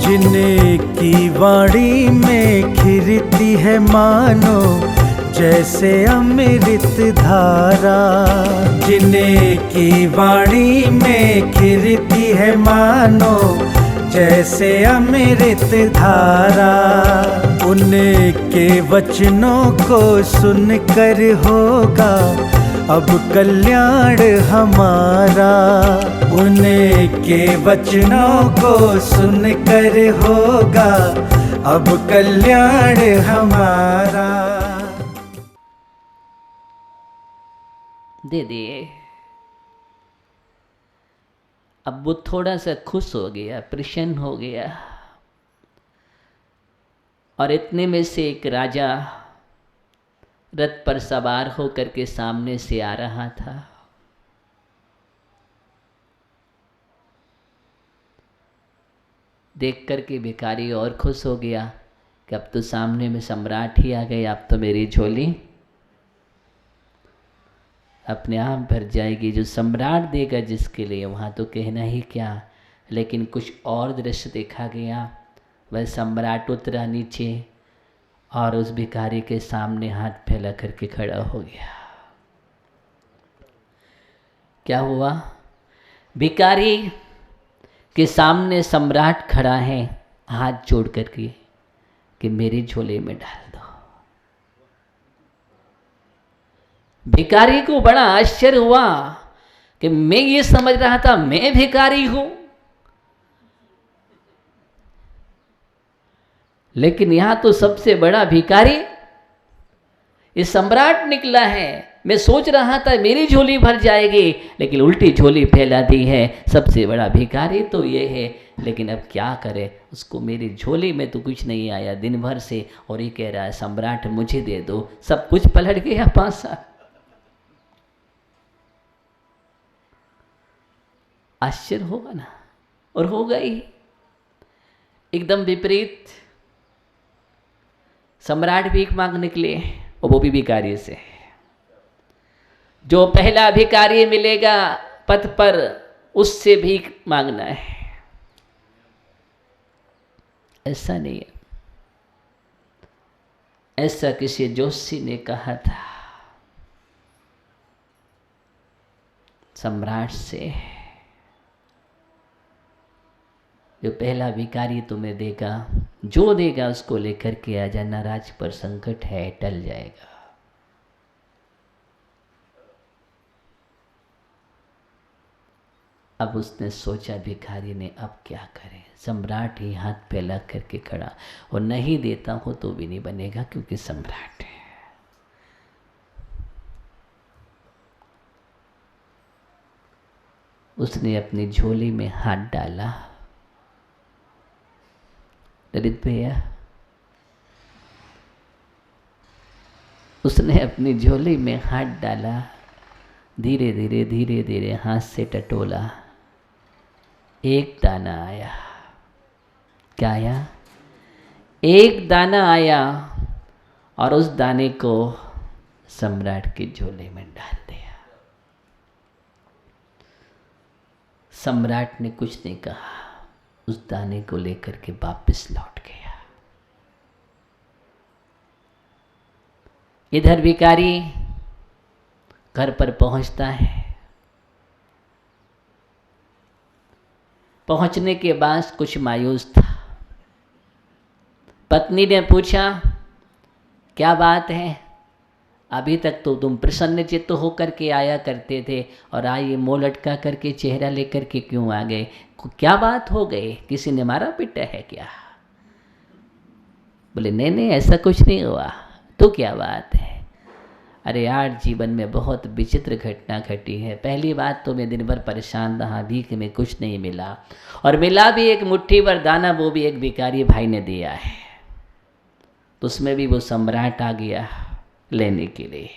जिनकी वाणी में खिरती है मानो जैसे अमृत धारा, जिनकी वाणी में खिरती है मानो जैसे अमृत धारा, उनके वचनों को सुनकर होगा अब कल्याण हमारा। उनके वचनों को सुनकर होगा अब कल्याण हमारा। दे दे। अब वो थोड़ा सा खुश हो गया, प्रसन्न हो गया। और इतने में से एक राजा रथ पर सवार होकर के सामने से आ रहा था। देख करके भिखारी और खुश हो गया कि अब तो सामने में सम्राट ही आ गए, अब तो मेरी झोली अपने आप भर जाएगी। जो सम्राट देगा जिसके लिए, वहाँ तो कहना ही क्या। लेकिन कुछ और दृश्य देखा गया। वह सम्राट उतरा नीचे और उस भिखारी के सामने हाथ फैला करके खड़ा हो गया। क्या हुआ? भिखारी के सामने सम्राट खड़ा है, हाथ जोड़ करके कि मेरी झोले में डाल दो। भिखारी को बड़ा आश्चर्य हुआ कि मैं ये समझ रहा था मैं भिखारी हूं, लेकिन यहां तो सबसे बड़ा भिखारी ये सम्राट निकला है। मैं सोच रहा था मेरी झोली भर जाएगी, लेकिन उल्टी झोली फैला दी है। सबसे बड़ा भिखारी तो ये है, लेकिन अब क्या करे, उसको मेरी झोली में तो कुछ नहीं आया दिन भर से, और ये कह रहा है सम्राट मुझे दे दो। सब कुछ पलट गया पासा। आश्चर्य होगा ना, और होगा ही। एकदम विपरीत सम्राट भीख मांग निकले, और वो भी भिखारी से। जो पहला भिखारी मिलेगा पथ पर, उससे भीख मांगना है। ऐसा नहीं है, ऐसा किसी जोशी ने कहा था सम्राट से। जो पहला भिखारी तुम्हें देगा, जो देगा उसको लेकर के आ जाना। राज पर संकट है, टल जाएगा। अब उसने सोचा भिखारी ने अब क्या करे। सम्राट ही हाथ फैला करके खड़ा, और नहीं देता हो तो भी नहीं बनेगा, क्योंकि सम्राट है। उसने अपनी झोली में हाथ डाला। ललित भैया, उसने अपनी झोली में हाथ डाला, धीरे धीरे धीरे धीरे हाथ से टटोला। एक दाना आया। क्या आया? एक दाना आया, और उस दाने को सम्राट की झोली में डाल दिया। सम्राट ने कुछ नहीं कहा, उस दाने को लेकर के वापस लौट गया। इधर भिखारी घर पर पहुंचता है। पहुंचने के बाद कुछ मायूस था। पत्नी ने पूछा, क्या बात है? अभी तक तो तुम प्रसन्न चित्त होकर के आया करते थे, और आज ये मुंह लटका करके चेहरा लेकर के क्यों आ गए? क्या बात हो गई? किसी ने मारा पीटा है क्या? बोले नहीं नहीं, ऐसा कुछ नहीं हुआ। तो क्या बात है? अरे यार, जीवन में बहुत विचित्र घटना घटी है। पहली बात तो मैं दिन भर परेशान रहा, भीख में कुछ नहीं मिला, और मिला भी एक मुट्ठी भर दाना, वो भी एक भिखारी भाई ने दिया है। तो उसमें भी वो सम्राट आ गया लेने के लिए।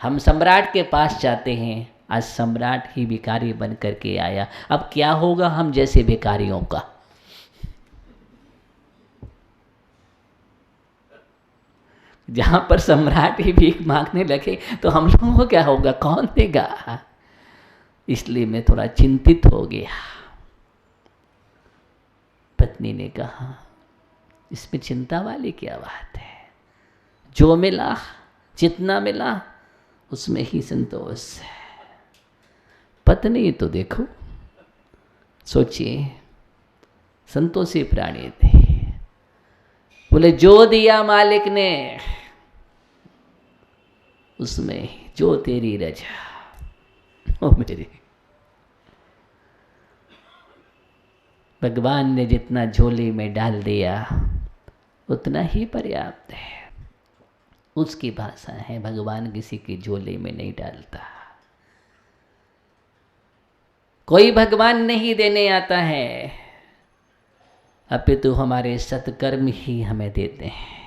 हम सम्राट के पास जाते हैं, आज सम्राट ही भिखारी बन करके आया। अब क्या होगा हम जैसे भिखारियों का? जहाँ पर सम्राट ही भीख मांगने लगे तो हम लोगों को क्या होगा, कौन देगा? इसलिए मैं थोड़ा चिंतित हो गया। पत्नी ने कहा, इसमें चिंता वाली क्या बात है, जो मिला, जितना मिला उसमें ही संतोष है। पत्नी तो देखो, सोचिए, संतोषी प्राणी थे। बोले जो दिया मालिक ने उसमें जो तेरी रजा। ओ मेरे, भगवान ने जितना झोली में डाल दिया उतना ही पर्याप्त है। उसकी भाषा है, भगवान किसी की झोली में नहीं डालता। कोई भगवान नहीं देने आता है, अपितु हमारे सत्कर्म ही हमें देते हैं।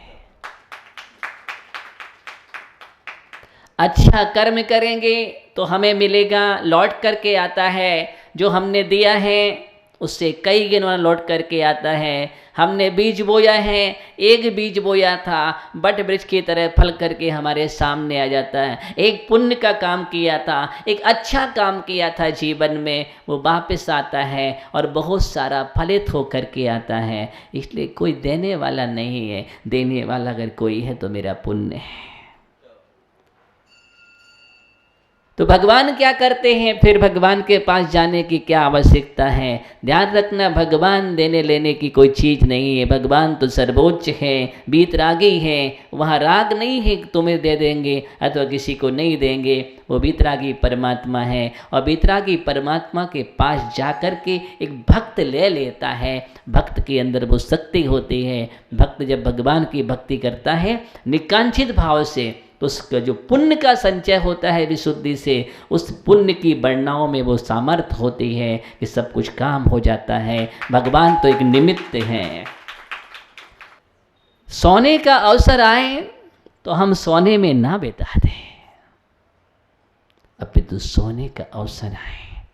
अच्छा कर्म करेंगे तो हमें मिलेगा, लौट करके आता है। जो हमने दिया है उससे कई गुना लौट करके आता है। हमने बीज बोया है, एक बीज बोया था, बट वृक्ष की तरह फल करके हमारे सामने आ जाता है। एक पुण्य का काम किया था, एक अच्छा काम किया था जीवन में, वो वापस आता है और बहुत सारा फलित हो करके आता है। इसलिए कोई देने वाला नहीं है, देने वाला अगर कोई है तो मेरा पुण्य है। तो भगवान क्या करते हैं, फिर भगवान के पास जाने की क्या आवश्यकता है? ध्यान रखना, भगवान देने लेने की कोई चीज़ नहीं है। भगवान तो सर्वोच्च है, बीतरागी है। वहाँ राग नहीं है कि तुम्हें दे देंगे अथवा किसी को नहीं देंगे। वो बीतरागी परमात्मा है और बीतरागी परमात्मा के पास जा कर के एक भक्त ले लेता है। भक्त के अंदर वो शक्ति होती है। भक्त जब भगवान की भक्ति करता है निकांक्षित भाव से, तो उसका जो पुण्य का संचय होता है विशुद्धि से, उस पुण्य की वर्णाओं में वो सामर्थ्य होती है कि सब कुछ काम हो जाता है। भगवान तो एक निमित्त हैं। सोने का अवसर आए तो हम सोने में ना बिता दें, अपितु सोने का अवसर आए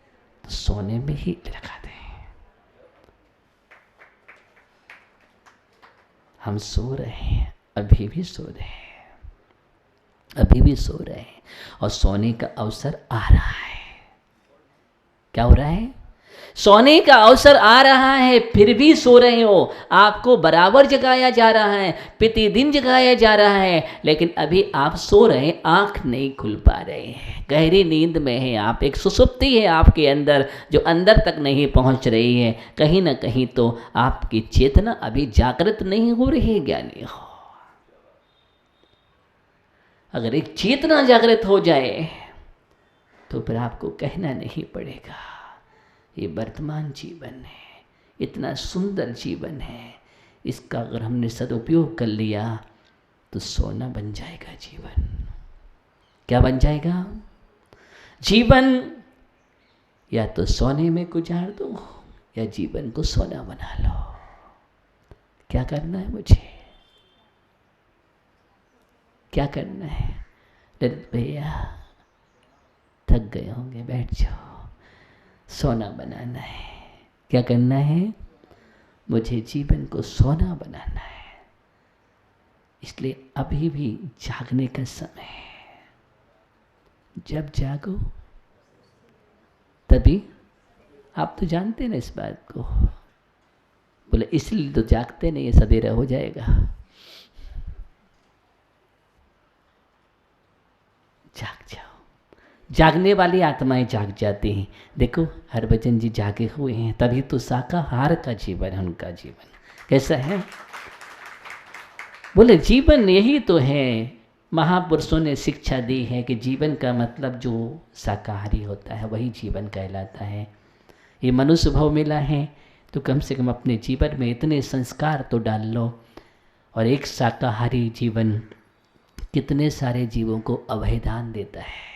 तो सोने में ही लगा दें। हम सो रहे हैं, अभी भी सो रहे हैं, अभी भी सो रहे हैं और सोने का अवसर आ रहा है। क्या हो रहा है? सोने का अवसर आ रहा है, फिर भी सो रहे हो। आपको बराबर जगाया जा रहा है, प्रतिदिन जगाया जा रहा है, लेकिन अभी आप सो रहे हैं, आंख नहीं खुल पा रहे हैं, गहरी नींद में हैं आप। एक सुसुप्ति है आपके अंदर जो अंदर तक नहीं पहुंच रही है। कहीं ना कहीं तो आपकी चेतना अभी जागृत नहीं हो रही है, ज्ञानी हो। अगर एक चेतना जागृत हो जाए तो फिर आपको कहना नहीं पड़ेगा। ये वर्तमान जीवन है, इतना सुंदर जीवन है, इसका अगर हमने सदुपयोग कर लिया तो सोना बन जाएगा जीवन। क्या बन जाएगा? जीवन या तो सोने में गुजार दो या जीवन को सोना बना लो। क्या करना है मुझे? क्या करना है? ललित भैया थक गए होंगे, बैठ जाओ, सोना बनाना है। क्या करना है? मुझे जीवन को सोना बनाना है। इसलिए अभी भी जागने का समय है। जब जागो तभी, आप तो जानते हैं ना इस बात को। बोले इसलिए तो जागते नहीं, सवेरा हो जाएगा। जाग जाओ। जागने वाली आत्माएं जाग जाती हैं। देखो हरभजन जी जागे हुए हैं, तभी तो शाकाहार का जीवन है उनका। जीवन कैसा है? बोले जीवन यही तो है। महापुरुषों ने शिक्षा दी है कि जीवन का मतलब जो शाकाहारी होता है वही जीवन कहलाता है। ये मनुष्य भाव मिला है तो कम से कम अपने जीवन में इतने संस्कार तो डाल लो। और एक शाकाहारी जीवन कितने सारे जीवों को अभयदान देता है।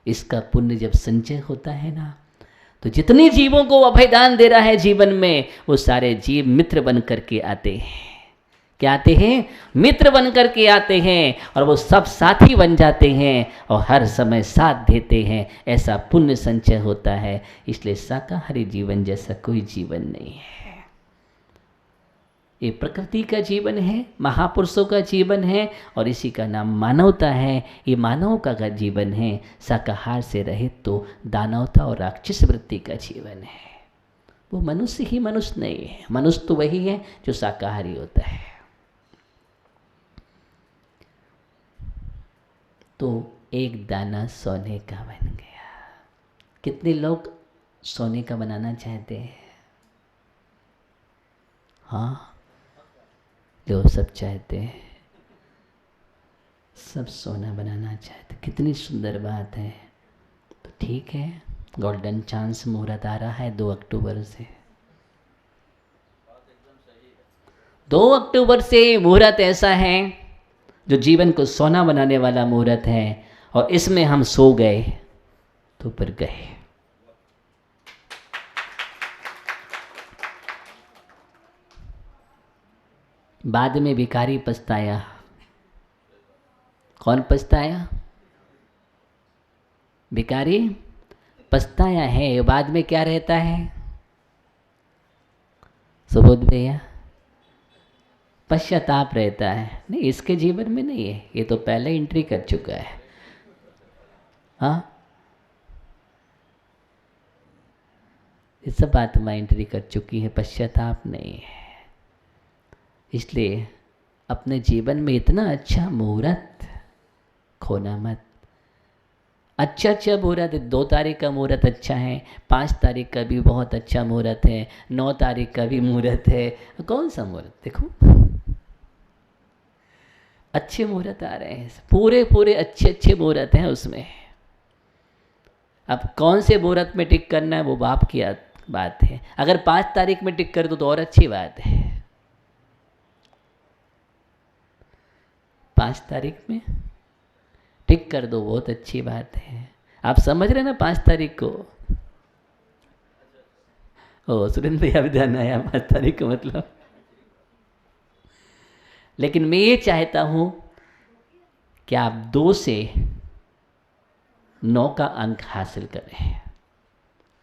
इसका पुण्य जब संचय होता है ना, तो जितने जीवों को अभयदान दे रहा है जीवन में, वो सारे जीव मित्र बन करके आते हैं। क्या आते हैं? मित्र बन करके आते हैं और वो सब साथी बन जाते हैं और हर समय साथ देते हैं। ऐसा पुण्य संचय होता है। इसलिए शाकाहारी जीवन जैसा कोई जीवन नहीं है। ये प्रकृति का जीवन है, महापुरुषों का जीवन है, और इसी का नाम मानवता है। ये मानव का जीवन है। शाकाहार से रहित तो दानवता और राक्षस वृत्ति का जीवन है। वो मनुष्य ही मनुष्य नहीं है। मनुष्य तो वही है जो शाकाहारी होता है। तो एक दाना सोने का बन गया। कितने लोग सोने का बनाना चाहते हैं? हाँ, जो सब चाहते हैं, सब सोना बनाना चाहते। कितनी सुंदर बात है। तो ठीक है, गोल्डन चांस मुहूर्त आ रहा है 2 अक्टूबर से। 2 अक्टूबर से मुहूर्त ऐसा है जो जीवन को सोना बनाने वाला मुहूर्त है, और इसमें हम सो गए तो पर गए। बाद में भिखारी पछताया। कौन पछताया? भिखारी पछताया है। बाद में क्या रहता है? सुबोध भैया, पश्चाताप रहता है। नहीं, इसके जीवन में नहीं है, ये तो पहले एंट्री कर चुका है। हाँ, ये सब आत्मा एंट्री कर चुकी है, पश्चाताप नहीं है। इसलिए अपने जीवन में इतना अच्छा मुहूर्त खोना मत। अच्छा मुहूर्त है। 2 तारीख का मुहूर्त अच्छा है, 5 तारीख का भी बहुत अच्छा मुहूर्त है, 9 तारीख का भी मुहूर्त है। कौन सा मुहूर्त? देखो, अच्छे मुहूर्त आ रहे हैं, पूरे अच्छे मुहूर्त हैं उसमें। अब कौन से मुहूर्त में टिक करना है वो बाप की बात है। अगर 5 तारीख में टिक कर दो तो और अच्छी बात है। 5 तारीख में टिक कर दो, बहुत अच्छी बात है। आप समझ रहे ना 5 तारीख को? ओ, सुरेंद्र भैया भी ध्यान आया 5 तारीख को मतलब। लेकिन मैं ये चाहता हूं कि आप 2 से 9 का अंक हासिल करें।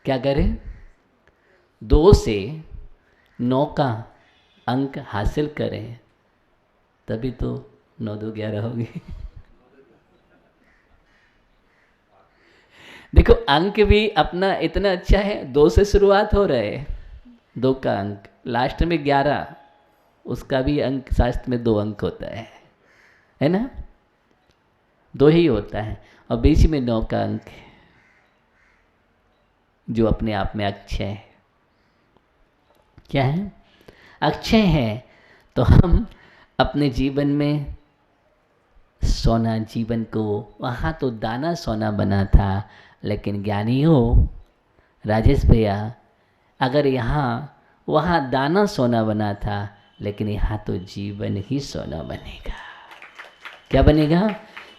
क्या करें? 2 से 9 का अंक हासिल करें, तभी तो 9 2 11 होगी। देखो, अंक भी अपना इतना अच्छा है। 2 से शुरुआत हो रहा है, 2 का अंक, लास्ट में 11, उसका भी अंक शास्त्र में 2 अंक होता है ना? 2 ही होता है, और बीच में 9 का अंक जो अपने आप में अक्षय है। क्या है? अक्षय है। तो हम अपने जीवन में सोना, जीवन को, वहाँ तो दाना सोना बना था, लेकिन ज्ञानियों, राजेश भैया, अगर वहाँ दाना सोना बना था, लेकिन यहाँ तो जीवन ही सोना बनेगा। क्या बनेगा?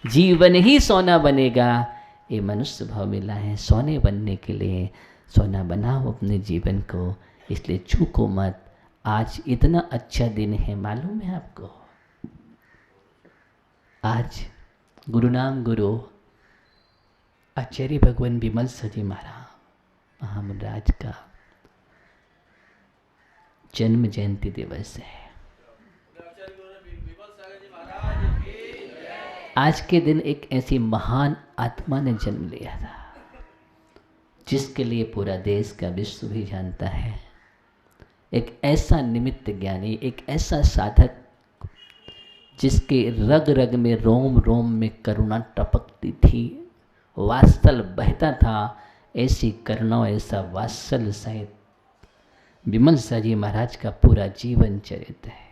जीवन ही सोना बनेगा। ये मनुष्य भाव मिला है सोने बनने के लिए। सोना बनाओ अपने जीवन को, इसलिए चूको मत। आज इतना अच्छा दिन है, मालूम है आपको? आज गुरुनाम गुरु आचार्य भगवान विमल सजी महाराज का जन्म जयंती दिवस है। आज के दिन एक ऐसी महान आत्मा ने जन्म लिया था जिसके लिए पूरा देश का विश्व भी जानता है। एक ऐसा निमित्त ज्ञानी, एक ऐसा साधक जिसके रग रग में, रोम रोम में करुणा टपकती थी, वात्सल बहता था। ऐसी करुणा, ऐसा वात्सल सहित विमल साजी महाराज का पूरा जीवन चरित्र है।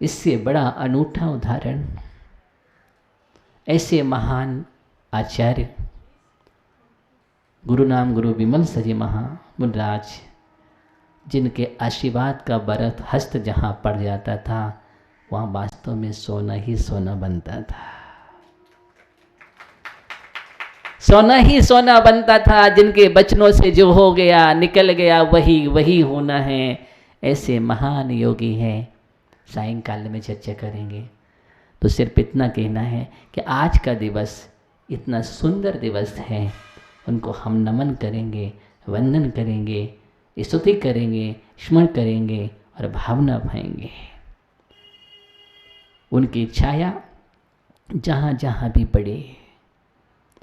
इससे बड़ा अनूठा उदाहरण ऐसे महान आचार्य गुरुनाम गुरु विमल साजी महाराज, जिनके आशीर्वाद का बरत हस्त जहाँ पड़ जाता था, वहाँ वास्तव में सोना ही सोना बनता था। सोना ही सोना बनता था। जिनके बचनों से जो हो गया, निकल गया, वही वही होना है। ऐसे महान योगी हैं, सायंकाल में चर्चा करेंगे। तो सिर्फ इतना कहना है कि आज का दिवस इतना सुंदर दिवस है, उनको हम नमन करेंगे, वंदन करेंगे, स्तुति करेंगे, स्मरण करेंगे और भावना पाएंगे। उनकी छाया जहाँ जहाँ भी पड़े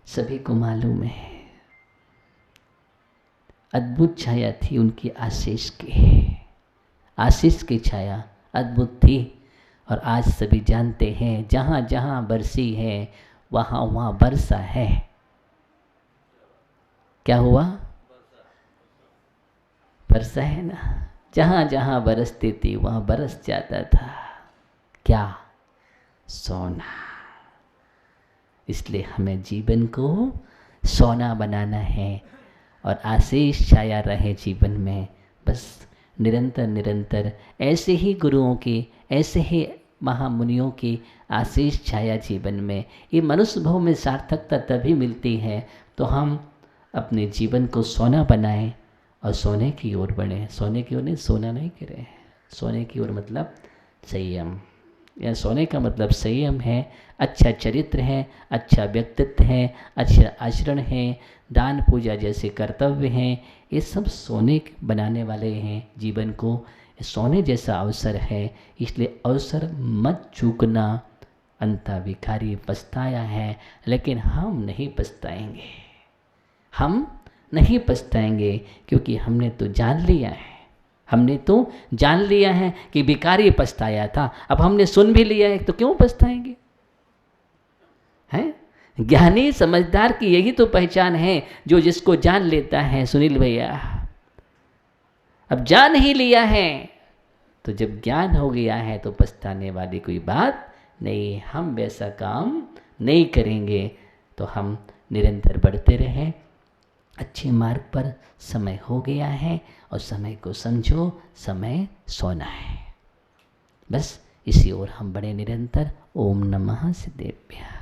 सभी को मालूम है, अद्भुत छाया थी उनकी आशीष की। आशीष की छाया अद्भुत थी और आज सभी जानते हैं जहाँ जहाँ बरसी है वहाँ वहाँ बरसा है। क्या हुआ? बरसा है ना। जहाँ जहाँ बरसती थी वहाँ बरस जाता था। क्या? सोना। इसलिए हमें जीवन को सोना बनाना है और आशीष छाया रहे जीवन में। बस निरंतर निरंतर ऐसे ही गुरुओं की, ऐसे ही महामुनियों की आशीष छाया जीवन में। ये मनुष्य भाव में सार्थकता तभी मिलती है तो हम अपने जीवन को सोना बनाएं और सोने की ओर बढ़ें। सोने की ओर नहीं, सोना नहीं करें। सोने की ओर मतलब संयम, या सोने का मतलब संयम है, अच्छा चरित्र है, अच्छा व्यक्तित्व है, अच्छा आचरण है, दान पूजा जैसे कर्तव्य हैं। ये सब सोने बनाने वाले हैं जीवन को। सोने जैसा अवसर है, इसलिए अवसर मत चूकना। अंता भिखारी पछताया है, लेकिन हम नहीं पछताएंगे। हम नहीं पछताएंगे क्योंकि हमने तो जान लिया है। हमने तो जान लिया है कि भिखारी पछताया था। अब हमने सुन भी लिया है तो क्यों पछताएंगे? हैं? ज्ञानी समझदार की यही तो पहचान है, जो जिसको जान लेता है। सुनील भैया, अब जान ही लिया है तो जब ज्ञान हो गया है तो पछताने वाली कोई बात नहीं। हम वैसा काम नहीं करेंगे तो हम निरंतर बढ़ते रहें अच्छे मार्ग पर। समय हो गया है और समय को समझो, समय सोना है। बस इसी ओर हम बढ़े निरंतर। ओम नमः सिद्धेभ्यः।